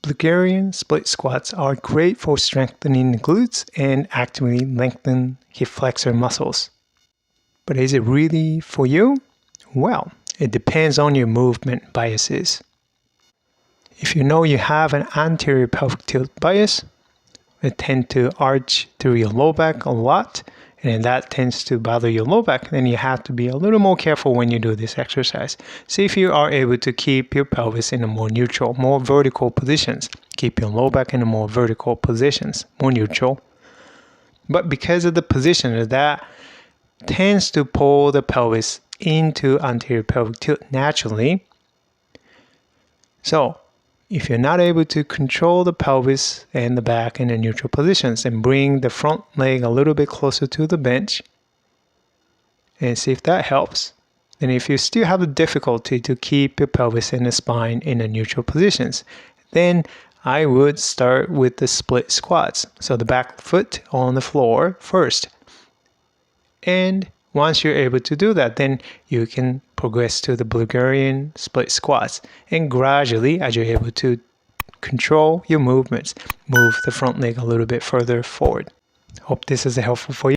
Bulgarian split squats are great for strengthening the glutes and actively lengthen hip flexor muscles. But is it really for you? Well, it depends on your movement biases. If you know you have an anterior pelvic tilt bias, it tends to arch through your low back a lot, and that tends to bother your low back, then you have to be a little more careful when you do this exercise. See if you are able to keep your pelvis in a more neutral, more vertical positions. Keep your low back in a more vertical positions, more neutral. But because of the position, that tends to pull the pelvis into anterior pelvic tilt naturally. So, if you're not able to control the pelvis and the back in the neutral positions, then bring the front leg a little bit closer to the bench and see if that helps. And if you still have a difficulty to keep your pelvis and the spine in the neutral positions, then I would start with the split squats. So the back foot on the floor first. And once you're able to do that, then you can progress to the Bulgarian split squats. And gradually, as you're able to control your movements, move the front leg a little bit further forward. Hope this is helpful for you.